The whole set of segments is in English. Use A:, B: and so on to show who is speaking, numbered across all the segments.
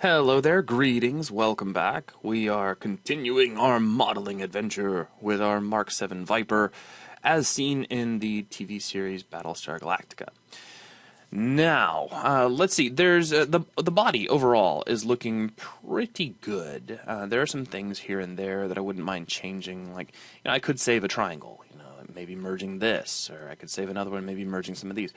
A: Hello there, greetings, welcome back. We are continuing our modeling adventure with our Mark 7 Viper, as seen in the TV series Battlestar Galactica. Now, let's see. There's the body overall is looking pretty good. There are some things here and there that I wouldn't mind changing. Like, I could save a triangle, maybe merging this, or I could save another one, maybe merging some of these.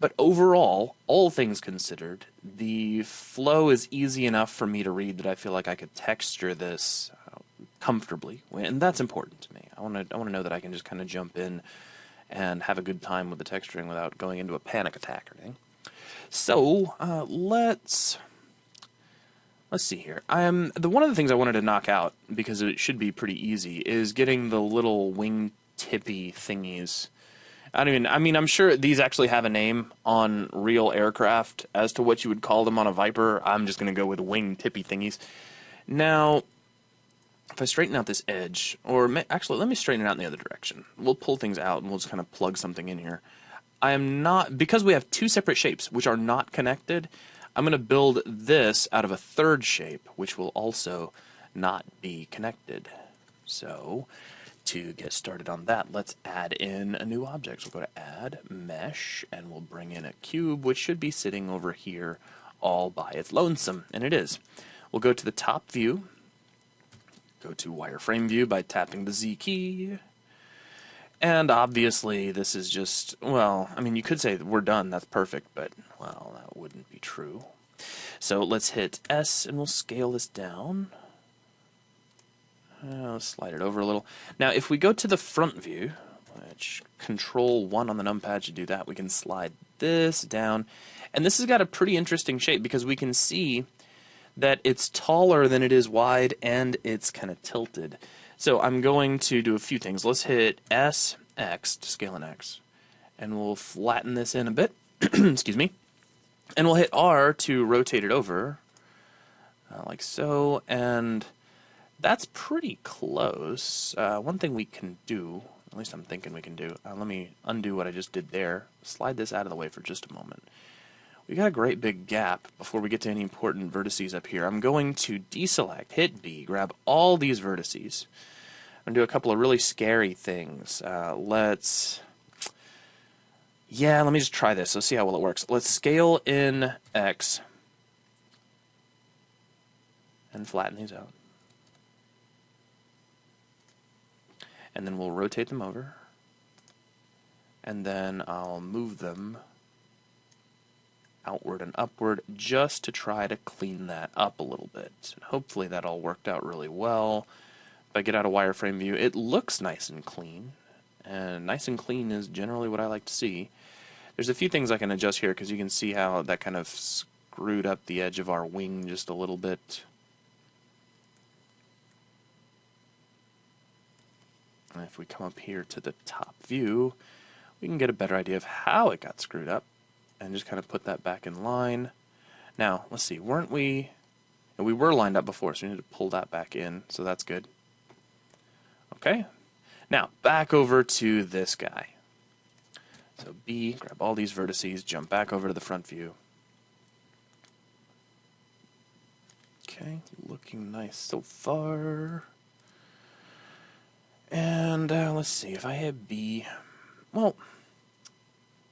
A: But overall, all things considered, the flow is easy enough for me to read that I feel like I could texture this comfortably, and that's important to me. I want to know that I can just kind of jump in and have a good time with the texturing without going into a panic attack or anything. So let's see here. One of the things I wanted to knock out, because it should be pretty easy, is getting the little wing tippy thingies. I'm sure these actually have a name on real aircraft as to what you would call them on a Viper. I'm just going to go with wing tippy thingies. Now, if I straighten out this edge, actually, let me straighten it out in the other direction. We'll pull things out and we'll just kind of plug something in here. Because we have two separate shapes which are not connected, I'm going to build this out of a third shape, which will also not be connected. So, to get started on that, let's add in a new object. So we'll go to Add, Mesh, and we'll bring in a cube, which should be sitting over here all by its lonesome, and it is. We'll go to the top view, go to Wireframe View by tapping the Z key, and obviously this is just, you could say we're done, that's perfect, but, that wouldn't be true. So let's hit S, and we'll scale this down. I'll slide it over a little. Now, if we go to the front view, which Control 1 on the numpad should do that, we can slide this down. And this has got a pretty interesting shape because we can see that it's taller than it is wide and it's kind of tilted. So I'm going to do a few things. Let's hit S, X to scale in X. And we'll flatten this in a bit. Excuse me. And we'll hit R to rotate it over, like so. And that's pretty close. One thing we can do, at least I'm thinking we can do, let me undo what I just did there, slide this out of the way for just a moment. We got a great big gap before we get to any important vertices up here. I'm going to deselect, hit B, grab all these vertices. I'm going to do a couple of really scary things. Let me just try this. Let's see how well it works. Let's scale in X and flatten these out. And then we'll rotate them over. And then I'll move them outward and upward just to try to clean that up a little bit. And hopefully that all worked out really well. If I get out of wireframe view, it looks nice and clean. And nice and clean is generally what I like to see. There's a few things I can adjust here because you can see how that kind of screwed up the edge of our wing just a little bit. And if we come up here to the top view, we can get a better idea of how it got screwed up and just kind of put that back in line. Now, let's see, we were lined up before, so we need to pull that back in, so that's good. Okay, now back over to this guy. So B, grab all these vertices, jump back over to the front view. Okay, looking nice so far. And let's see, if I hit B,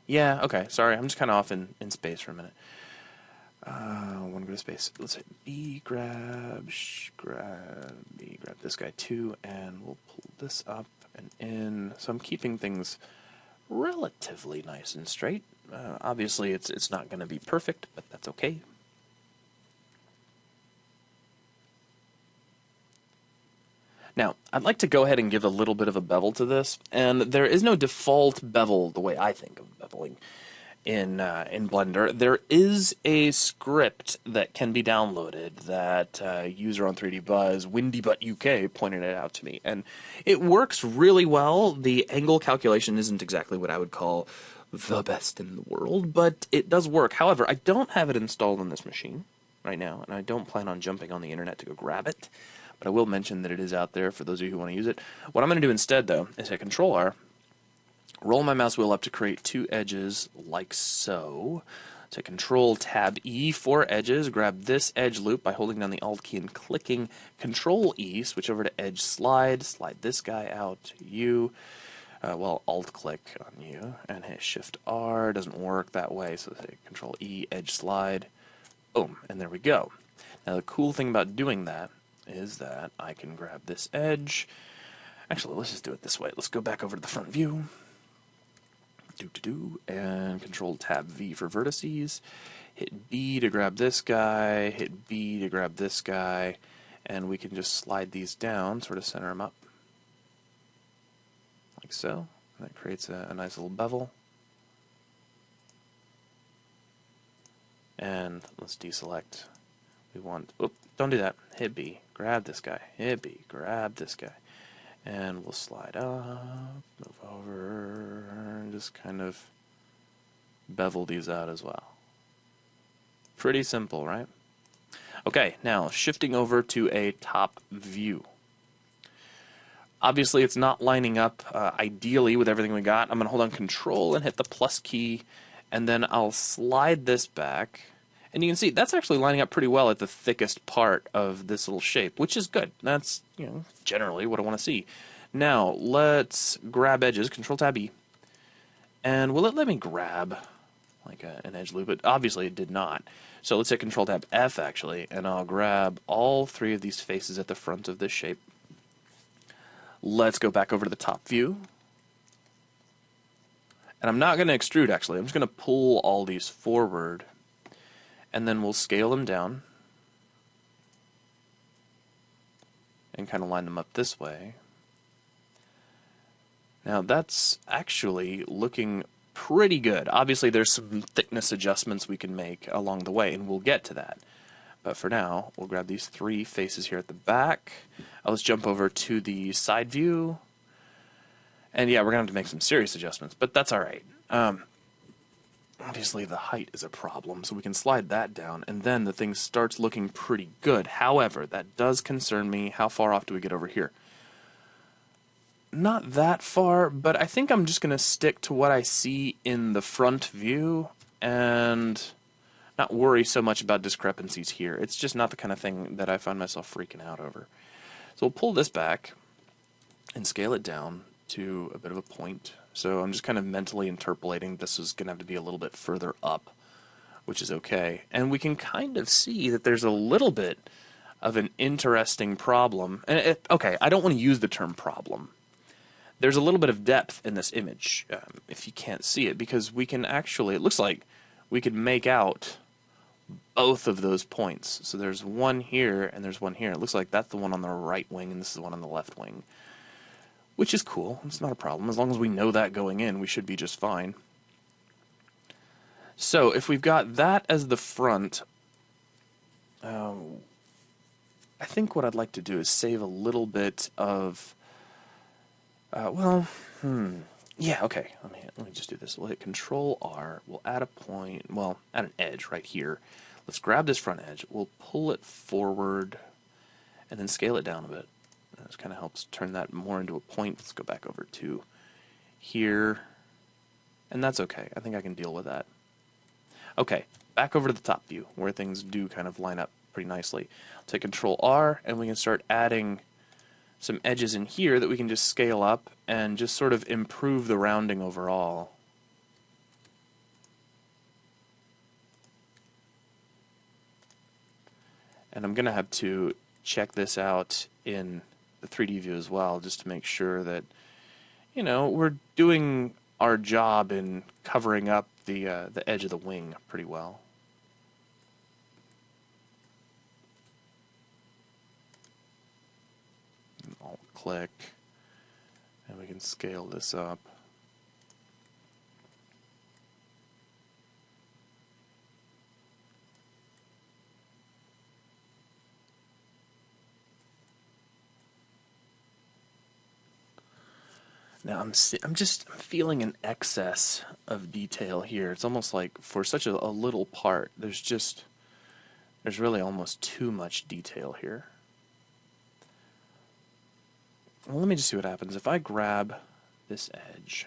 A: okay, sorry, I'm just kind of off in space for a minute. I want to go to space. Let's hit B, grab B, grab this guy too, and we'll pull this up and in. So I'm keeping things relatively nice and straight. Obviously, it's not going to be perfect, but that's okay. Now, I'd like to go ahead and give a little bit of a bevel to this, and there is no default bevel the way I think of beveling in Blender. There is a script that can be downloaded that user on 3D Buzz, WindyButt UK, pointed it out to me, and it works really well. The angle calculation isn't exactly what I would call the best in the world, but it does work. However, I don't have it installed on this machine right now, and I don't plan on jumping on the internet to go grab it. But I will mention that it is out there for those of you who want to use it. What I'm going to do instead, though, is hit Control-R, roll my mouse wheel up to create two edges like so. So To Control Tab E for edges, grab this edge loop by holding down the Alt key and clicking Control E, switch over to Edge Slide, slide this guy out to you. Well, Alt click on you and hit Shift R. Doesn't work that way, so say Control E, Edge Slide. Boom, and there we go. Now the cool thing about doing that is that I can grab this edge. Actually, let's just do it this way. Let's go back over to the front view. And Control Tab V for vertices. Hit B to grab this guy, hit B to grab this guy, and we can just slide these down, sort of center them up. Like so. And that creates a nice little bevel. And let's deselect. We want, don't do that. Hit B, grab this guy, hit B, grab this guy. And we'll slide up, move over, and just kind of bevel these out as well. Pretty simple, right? Okay, now shifting over to a top view. Obviously, it's not lining up ideally with everything we got. I'm going to hold on Control and hit the plus key, and then I'll slide this back. And you can see that's actually lining up pretty well at the thickest part of this little shape, which is good. That's, generally what I want to see. Now, let's grab edges, Control Tab E. And will it let me grab like an edge loop? But obviously it did not. So let's hit Control Tab F actually, and I'll grab all three of these faces at the front of this shape. Let's go back over to the top view. And I'm not going to extrude actually. I'm just going to pull all these forward. And then we'll scale them down and kind of line them up this way. Now that's actually looking pretty good. Obviously there's some thickness adjustments we can make along the way, and we'll get to that. But for now, we'll grab these three faces here at the back. Let's jump over to the side view. And yeah, we're going to have to make some serious adjustments, but that's all right. Obviously the height is a problem, so we can slide that down, and then the thing starts looking pretty good. However, that does concern me. How far off do we get over here? Not that far, but I think I'm just going to stick to what I see in the front view and not worry so much about discrepancies here. It's just not the kind of thing that I find myself freaking out over. So we'll pull this back and scale it down to a bit of a point. So I'm just kind of mentally interpolating this is going to have to be a little bit further up, which is okay. And we can kind of see that there's a little bit of an interesting problem. And okay, I don't want to use the term problem. There's a little bit of depth in this image, if you can't see it, because we can actually, it looks like we could make out both of those points. So there's one here and there's one here. It looks like that's the one on the right wing and this is the one on the left wing. Which is cool. It's not a problem. As long as we know that going in, we should be just fine. So if we've got that as the front, I think what I'd like to do is save a little bit of, yeah, okay. Let me just do this. We'll hit Control R. We'll add a point, well, add an edge right here. Let's grab this front edge. We'll pull it forward and then scale it down a bit. This kind of helps turn that more into a point. Let's go back over to here. And that's okay. I think I can deal with that. Okay, back over to the top view where things do kind of line up pretty nicely. Take Control R and we can start adding some edges in here that we can just scale up and just sort of improve the rounding overall. And I'm going to have to check this out in the 3D view as well, just to make sure that, we're doing our job in covering up the edge of the wing pretty well. Alt click, and we can scale this up. Now I'm feeling an excess of detail here. It's almost like for such a little part, there's really almost too much detail here. Well, let me just see what happens if I grab this edge.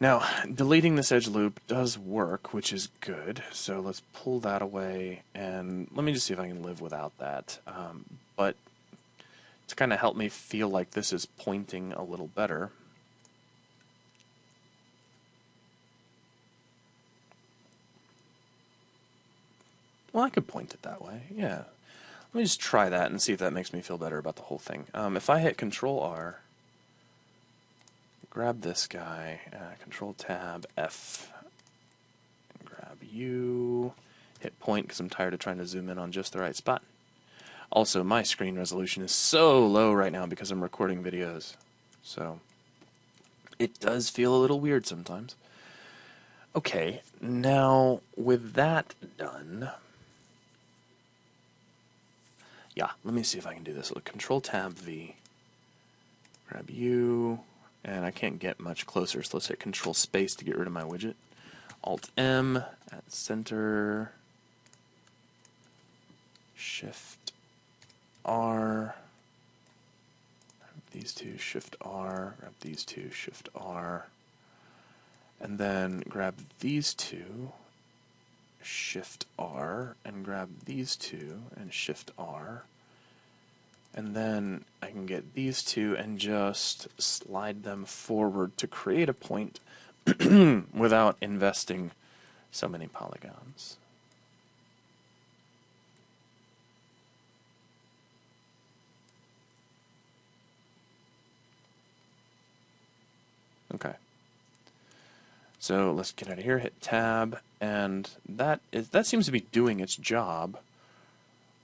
A: Now, deleting this edge loop does work, which is good. So let's pull that away, and let me just see if I can live without that. But to kind of help me feel like this is pointing a little better, well, I could point it that way, yeah. Let me just try that and see if that makes me feel better about the whole thing. If I hit Control R, grab this guy, Control Tab F, grab you, hit point because I'm tired of trying to zoom in on just the right spot. Also, my screen resolution is so low right now because I'm recording videos, so it does feel a little weird sometimes. Okay, now with that done, yeah, let me see if I can do this. Control Tab V, grab you, and I can't get much closer, so let's hit Control Space to get rid of my widget. Alt M at center, Shift R, grab these two, Shift R, grab these two, Shift R, and then grab these two, Shift R, and grab these two and Shift R, and then I can get these two and just slide them forward to create a point without investing so many polygons. Okay. So let's get out of here, hit Tab, and that seems to be doing its job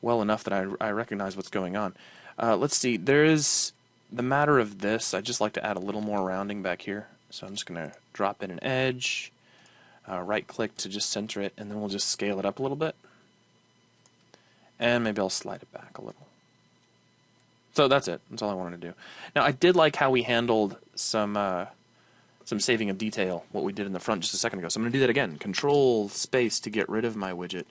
A: well enough that I recognize what's going on. Let's see, there is the matter of this. I just like to add a little more rounding back here. So I'm just going to drop in an edge, right-click to just center it, and then we'll just scale it up a little bit. And maybe I'll slide it back a little. So that's it. That's all I wanted to do. Now, I did like how we handled some saving of detail, what we did in the front just a second ago. So I'm going to do that again. Control Space to get rid of my widget.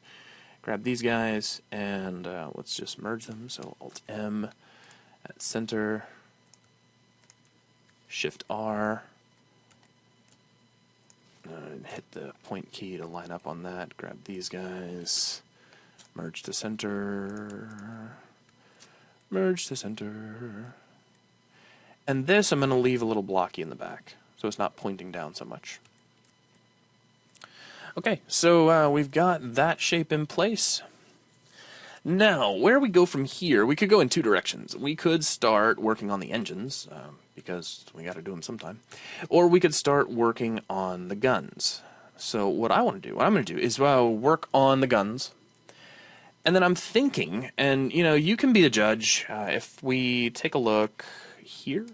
A: Grab these guys, and let's just merge them. So Alt M at center, Shift R, and hit the point key to line up on that. Grab these guys, merge to center, merge to center. And this I'm going to leave a little blocky in the back, so it's not pointing down so much. Okay, so we've got that shape in place. Now, where we go from here, we could go in two directions. We could start working on the engines, because we got to do them sometime. Or we could start working on the guns. So what I'm going to do is work on the guns. And then I'm thinking, and you can be the judge, if we take a look here,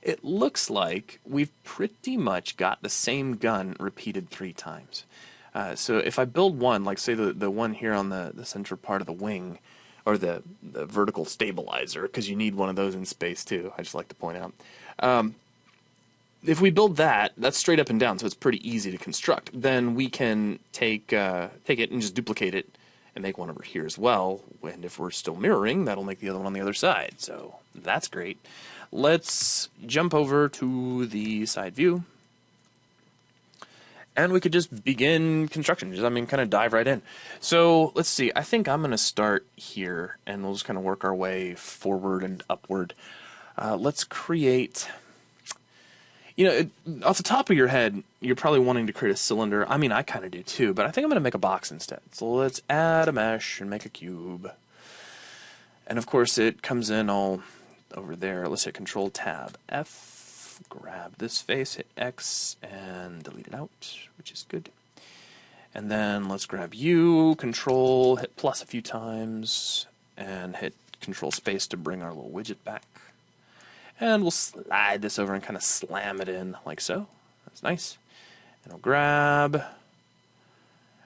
A: it looks like we've pretty much got the same gun repeated 3 times. So if I build one, like say the one here on the center part of the wing, or the vertical stabilizer, because you need one of those in space too, I just like to point out. If we build that, that's straight up and down, so it's pretty easy to construct. Then we can take it and just duplicate it and make one over here as well. And if we're still mirroring, that'll make the other one on the other side. So that's great. Let's jump over to the side view. And we could just begin construction, kind of dive right in. So let's see, I think I'm going to start here, and we'll just kind of work our way forward and upward. Let's create, off the top of your head, you're probably wanting to create a cylinder. I mean, I kind of do too, but I think I'm going to make a box instead. So let's add a mesh and make a cube. And of course, it comes in all over there. Let's hit Control Tab F. Grab this face, hit X, and delete it out, which is good. And then let's grab U, Control, hit plus a few times, and hit Control Space to bring our little widget back. And we'll slide this over and kind of slam it in like so. That's nice. And I'll grab...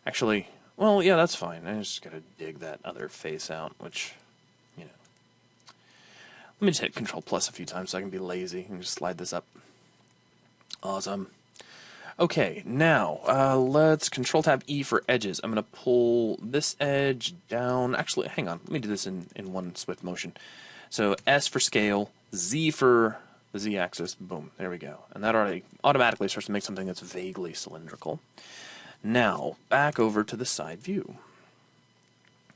A: Actually, well, yeah, that's fine. I just gotta dig that other face out, which... Let me just hit Control plus a few times so I can be lazy and just slide this up. Awesome. Okay, now let's Control Tab E for edges. I'm going to pull this edge down. Actually, hang on. Let me do this in one swift motion. So S for scale, Z for the z-axis, boom, there we go. And that already automatically starts to make something that's vaguely cylindrical. Now, back over to the side view.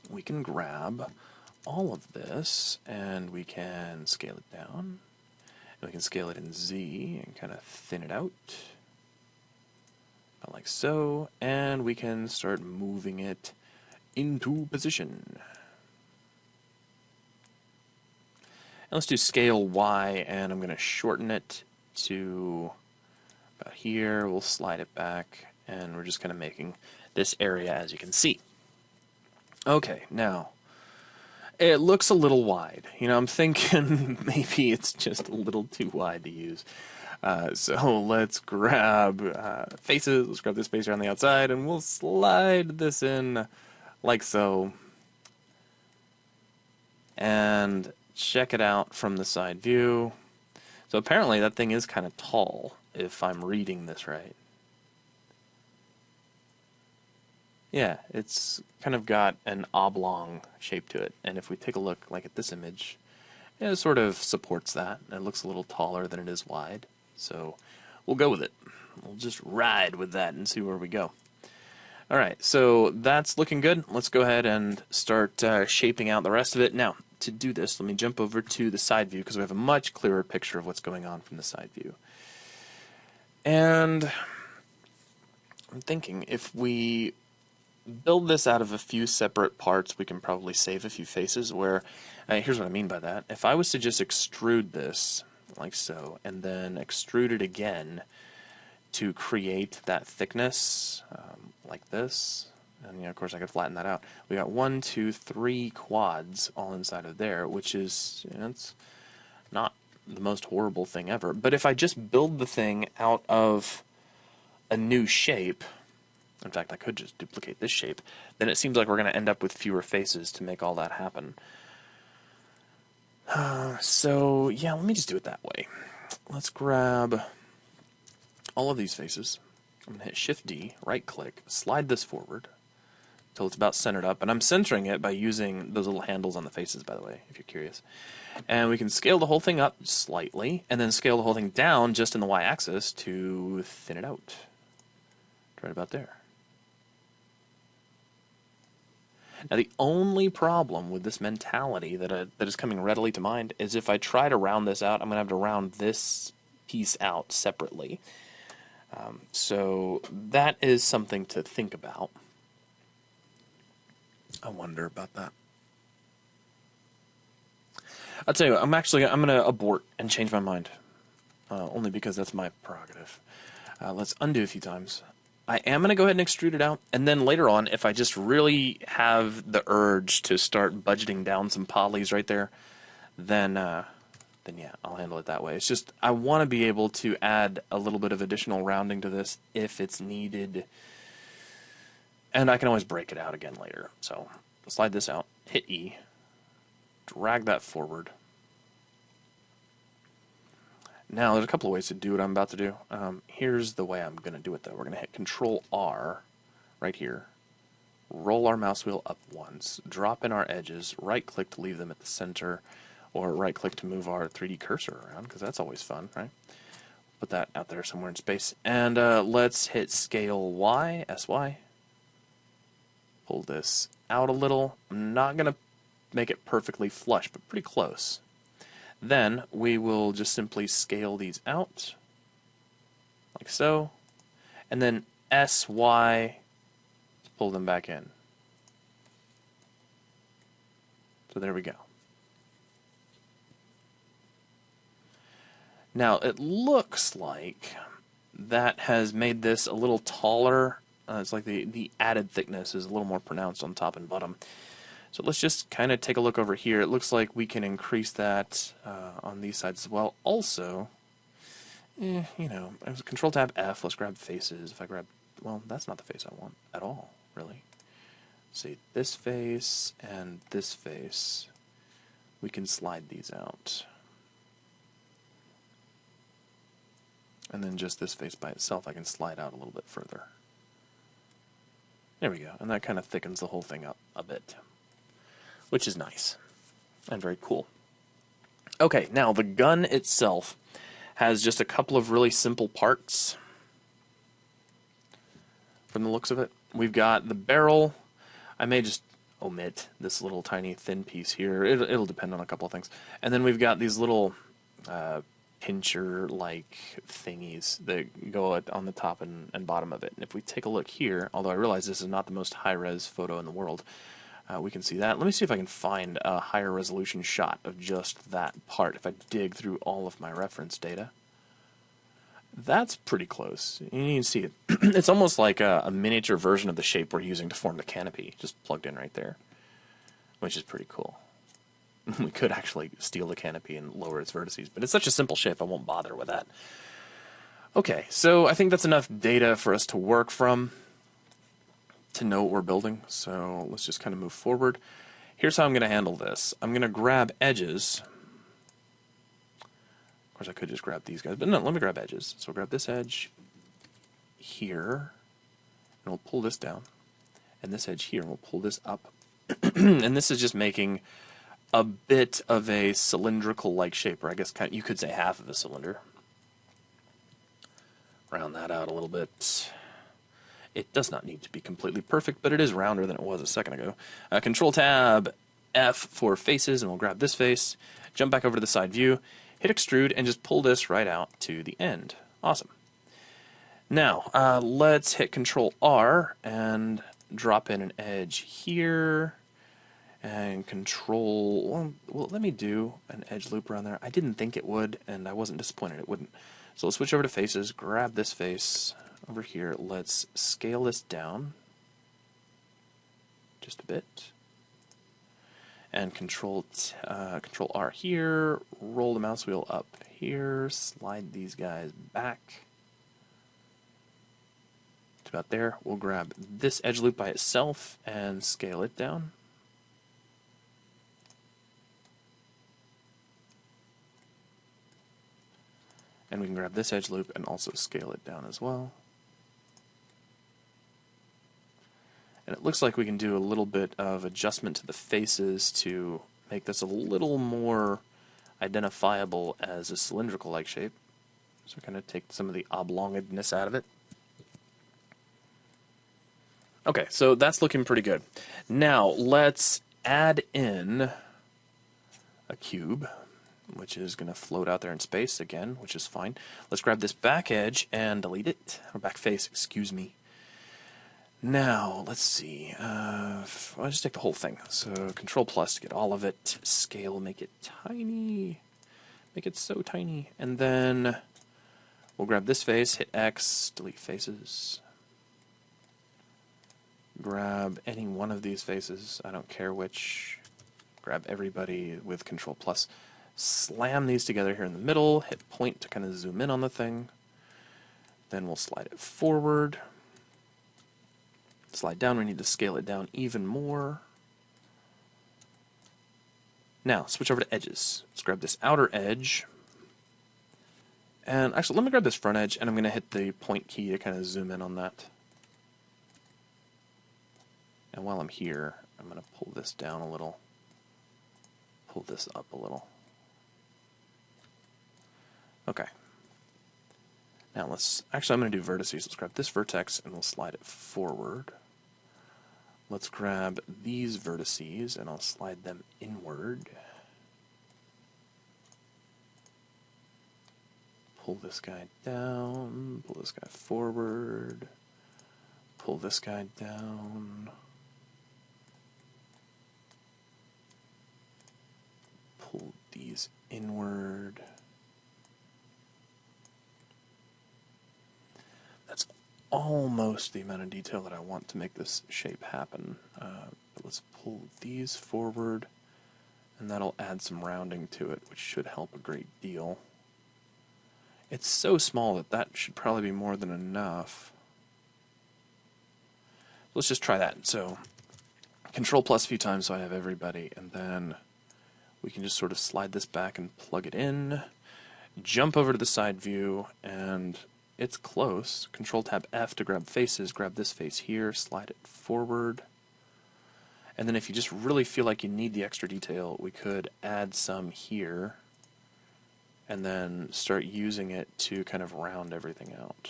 A: We can grab all of this, and we can scale it down. And we can scale it in Z and kind of thin it out, about like so. And we can start moving it into position. And let's do scale Y, and I'm going to shorten it to about here. We'll slide it back, and we're just kind of making this area, as you can see. Okay, now, it looks a little wide. You know, I'm thinking maybe it's just a little too wide to use. So let's grab faces, let's grab this face on the outside, and we'll slide this in like so. And check it out from the side view. So apparently that thing is kind of tall, if I'm reading this right. Yeah, it's kind of got an oblong shape to it. And if we take a look like at this image, it sort of supports that. It looks a little taller than it is wide. So we'll go with it. We'll just ride with that and see where we go. All right, so that's looking good. Let's go ahead and start shaping out the rest of it. Now, to do this, let me jump over to the side view because we have a much clearer picture of what's going on from the side view. And I'm thinking if we build this out of a few separate parts, we can probably save a few faces where, here's what I mean by that. If I was to just extrude this like so, and then extrude it again to create that thickness like this, and of course I could flatten that out. We got 1, 2, 3 quads all inside of there, which is, it's not the most horrible thing ever. But if I just build the thing out of a new shape, in fact I could just duplicate this shape, then it seems like we're going to end up with fewer faces to make all that happen. So yeah, let me just do it that way. Let's grab all of these faces. I'm going to hit Shift D, right click, slide this forward until it's about centered up, and I'm centering it by using those little handles on the faces, by the way, if you're curious. And we can scale the whole thing up slightly, and then scale the whole thing down just in the y-axis to thin it out. Right about there. Now the only problem with this mentality that is coming readily to mind is if I try to round this out, I'm going to have to round this piece out separately. So that is something to think about. I wonder about that. I'll tell you what, I'm going to abort and change my mind. Only because that's my prerogative. Let's undo a few times. I am going to go ahead and extrude it out, and then later on, if I just really have the urge to start budgeting down some polys right there, then yeah, I'll handle it that way. It's just, I want to be able to add a little bit of additional rounding to this if it's needed, and I can always break it out again later. So, slide this out, hit E, drag that forward. Now, there's a couple of ways to do what I'm about to do. Here's the way I'm going to do it, though. We're going to hit Control R right here, roll our mouse wheel up once, drop in our edges, right-click to leave them at the center, or right-click to move our 3D cursor around, because that's always fun, right? Put that out there somewhere in space. And let's hit Scale Y, SY. Pull this out a little. I'm not going to make it perfectly flush, but pretty close. Then we will just simply scale these out, like so, and then SY, pull them back in. So there we go. Now it looks like that has made this a little taller. It's like the added thickness is a little more pronounced on top and bottom. So let's just kind of take a look over here. It looks like we can increase that on these sides as well. Also, you know, Control Tab F, let's grab faces. If I grab, well, that's not the face I want at all, really. See, this face and this face, we can slide these out. And then just this face by itself, I can slide out a little bit further. There we go, and that kind of thickens the whole thing up a bit, which is nice and very cool. Okay, now the gun itself Has just a couple of really simple parts from the looks of it. We've got the barrel. I may just omit this little tiny thin piece here. It'll depend on a couple of things. And then we've got these little pincher-like thingies that go on the top and bottom of it. And if we take a look here, although I realize this is not the most high-res photo in the world, we can see that. Let me see if I can find a higher resolution shot of just that part if I dig through all of my reference data. That's pretty close. You can see it. It's almost like a miniature version of the shape we're using to form the canopy, just plugged in right there, which is pretty cool. We could actually steal the canopy and lower its vertices, but it's such a simple shape I won't bother with that. Okay, so I think that's enough data for us to work from to know what we're building, so let's just kind of move forward. Here's how I'm going to handle this. I'm going to grab edges. Of course, I could just grab these guys, but no, let me grab edges. So we'll grab this edge here, and we'll pull this down, and this edge here, and we'll pull this up. And this is just making a bit of a cylindrical-like shape, or I guess you could say half of a cylinder. Round that out a little bit. It does not need to be completely perfect, but it is rounder than it was a second ago. Control-Tab F for faces, and we'll grab this face, jump back over to the side view, hit extrude, and just pull this right out to the end. Awesome. Now, let's hit Control-R and drop in an edge here, and Control... Well, let me do an edge loop around there. I didn't think it would, and I wasn't disappointed it wouldn't. So let's switch over to faces, grab this face over here. Let's scale this down just a bit. And Control R here, roll the mouse wheel up here, slide these guys back to about there. We'll grab this edge loop by itself and scale it down. And we can grab this edge loop and also scale it down as well. And it looks like we can do a little bit of adjustment to the faces to make this a little more identifiable as a cylindrical-like shape. So kind of take some of the oblongedness out of it. Okay, so that's looking pretty good. Now let's add in a cube, which is going to float out there in space again, which is fine. Let's grab this back edge and delete it, or back face, excuse me. Now, let's see. I'll just take the whole thing. So, Control plus to get all of it. Scale, make it tiny. Make it so tiny. And then we'll grab this face, hit X, delete faces. Grab any one of these faces. I don't care which. Grab everybody with Control plus. Slam these together here in the middle. Hit point to kind of zoom in on the thing. Then we'll slide it forward. Slide down, we need to scale it down even more. Now, switch over to edges. Let's grab this outer edge. And actually, let me grab this front edge, and I'm going to hit the point key to kind of zoom in on that. And while I'm here, I'm going to pull this down a little. Pull this up a little. Okay. Now I'm going to do vertices. Let's grab this vertex and we'll slide it forward. Let's grab these vertices and I'll slide them inward. Pull this guy down, pull this guy forward, pull this guy down, pull these inward. That's almost the amount of detail that I want to make this shape happen. But let's pull these forward, and that'll add some rounding to it, which should help a great deal. It's so small that that should probably be more than enough. Let's just try that. So, Control plus a few times so I have everybody, and then we can just sort of slide this back and plug it in. Jump over to the side view, and it's close. Control Tab F to grab faces, grab this face here, slide it forward. And then if you just really feel like you need the extra detail, we could add some here and then start using it to kind of round everything out.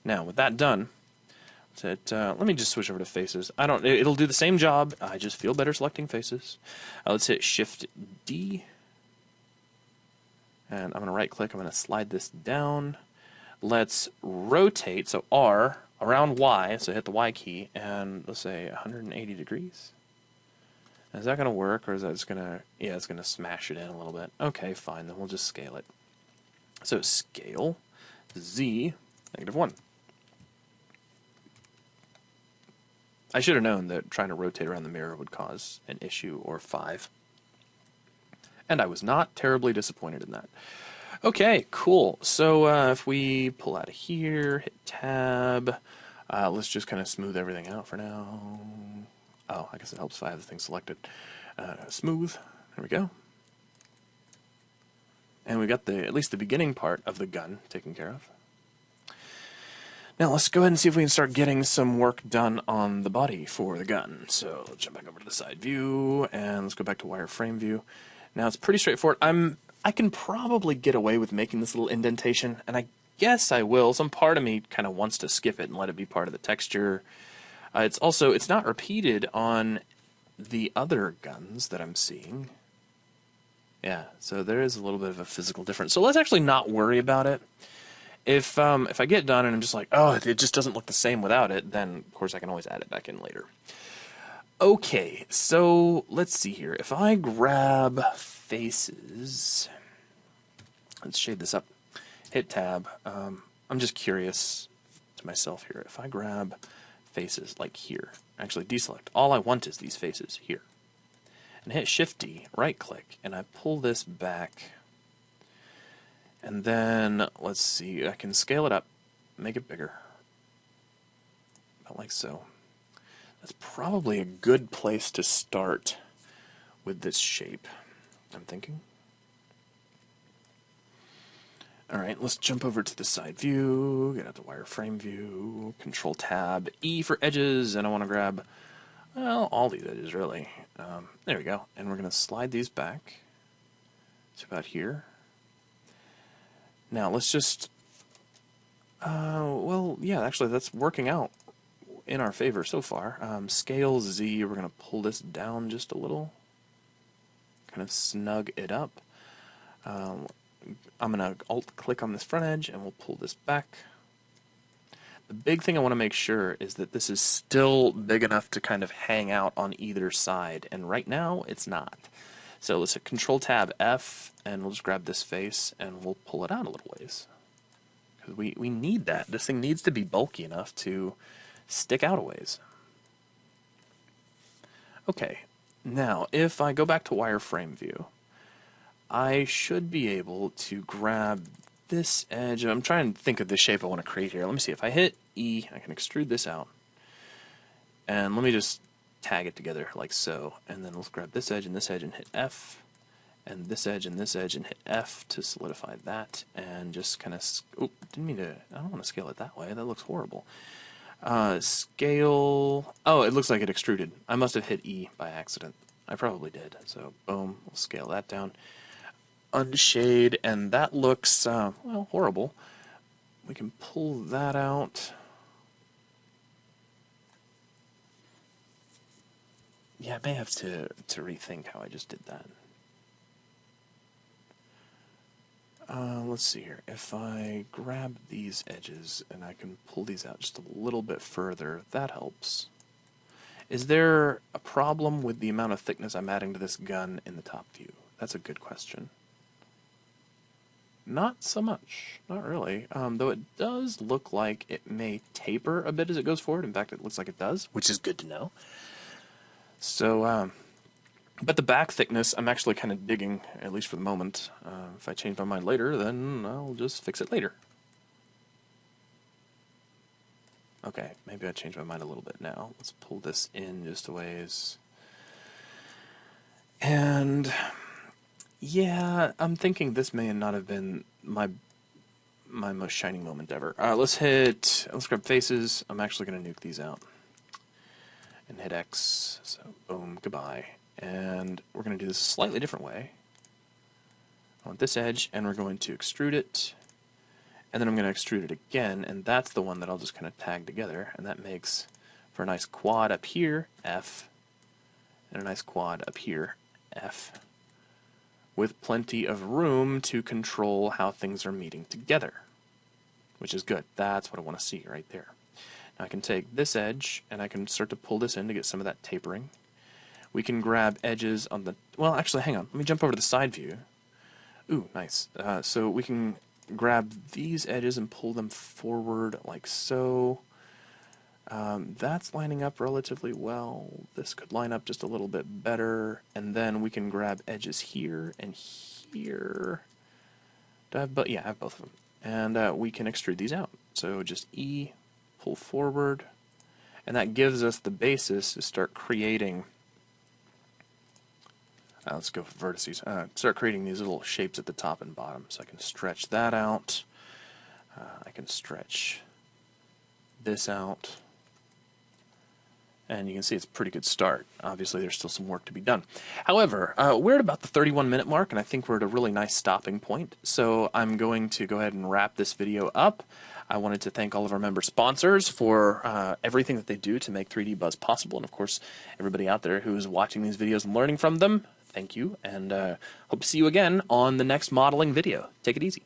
A: Now, with that done, let me just switch over to faces. It'll do the same job. I just feel better selecting faces. Let's hit Shift D. And I'm going to right click. I'm going to slide this down. Let's rotate, so R, around Y, so hit the Y key, and let's say 180 degrees. Is that going to work, or is that just going to, yeah, it's going to smash it in a little bit. Okay, fine, then we'll just scale it. So scale, Z, -1. I should have known that trying to rotate around the mirror would cause an issue or 5. And I was not terribly disappointed in that. Okay, cool. So if we pull out of here, hit Tab, let's just kind of smooth everything out for now. Oh, I guess it helps if I have the thing selected. Smooth. There we go. And we got at least the beginning part of the gun taken care of. Now let's go ahead and see if we can start getting some work done on the body for the gun. So let's jump back over to the side view, and let's go back to wireframe view. Now it's pretty straightforward. I can probably get away with making this little indentation, and I guess I will. Some part of me kind of wants to skip it and let it be part of the texture. It's not repeated on the other guns that I'm seeing. Yeah, so there is a little bit of a physical difference. So let's actually not worry about it. If I get done and I'm just like, oh, it just doesn't look the same without it, then of course I can always add it back in later. Okay, so let's see here. If I grab faces, let's shade this up, hit Tab. I'm just curious to myself here. If I grab faces like here, actually deselect, all I want is these faces here, and hit Shift D, right click, and I pull this back. And then, let's see, I can scale it up, make it bigger, about like so. That's probably a good place to start with this shape, I'm thinking. Alright, let's jump over to the side view, get out the wireframe view, Control Tab, E for edges, and I want to grab, well, all these edges really. There we go, and we're going to slide these back to about here. Now let's just, well, yeah, actually that's working out in our favor so far. Scale Z, we're going to pull this down just a little, kind of snug it up. I'm going to alt-click on this front edge and we'll pull this back. The big thing I want to make sure is that this is still big enough to kind of hang out on either side, and right now it's not. So let's hit Control Tab F, and we'll just grab this face, and we'll pull it out a little ways. Because we need that. This thing needs to be bulky enough to stick out a ways. Okay, now if I go back to wireframe view, I should be able to grab this edge. I'm trying to think of the shape I want to create here. Let me see. If I hit E, I can extrude this out. And let me just tag it together like so, and then let's grab this edge and hit F, and this edge and hit F to solidify that, and just kind of, oh, didn't mean to, I don't want to scale it that way, that looks horrible. Scale, oh, it looks like it extruded. I must have hit E by accident. I probably did, so boom, we'll scale that down. Unshade, and that looks, well, horrible. We can pull that out. Yeah, I may have to rethink how I just did that. Let's see here. If I grab these edges and I can pull these out just a little bit further, that helps. Is there a problem with the amount of thickness I'm adding to this gun in the top view? That's a good question. Not so much. Not really. Though it does look like it may taper a bit as it goes forward. In fact, it looks like it does, which is good to know. So, but the back thickness, I'm actually kind of digging, at least for the moment. If I change my mind later, then I'll just fix it later. Okay, maybe I changed my mind a little bit now. Let's pull this in just a ways. And yeah, I'm thinking this may not have been my my most shining moment ever. Let's grab faces. I'm actually going to nuke these out. And hit X. So, boom, goodbye. And we're going to do this a slightly different way. I want this edge, and we're going to extrude it. And then I'm going to extrude it again, and that's the one that I'll just kind of tag together. And that makes for a nice quad up here, F. And a nice quad up here, F. With plenty of room to control how things are meeting together, which is good. That's what I want to see right there. Now I can take this edge and I can start to pull this in to get some of that tapering. We can grab edges on the, well, actually, hang on. Let me jump over to the side view. Ooh, nice. So we can grab these edges and pull them forward like so. That's lining up relatively well. This could line up just a little bit better, and then we can grab edges here and here. Do I have yeah, I have both of them. And we can extrude these out. So just E, pull forward, and that gives us the basis to start creating. Let's go for vertices. Start creating these little shapes at the top and bottom. So I can stretch that out. I can stretch this out. And you can see it's a pretty good start. Obviously, there's still some work to be done. However, we're at about the 31-minute mark, and I think we're at a really nice stopping point. So I'm going to go ahead and wrap this video up. I wanted to thank all of our member sponsors for everything that they do to make 3D Buzz possible. And, of course, everybody out there who is watching these videos and learning from them, thank you. And hope to see you again on the next modeling video. Take it easy.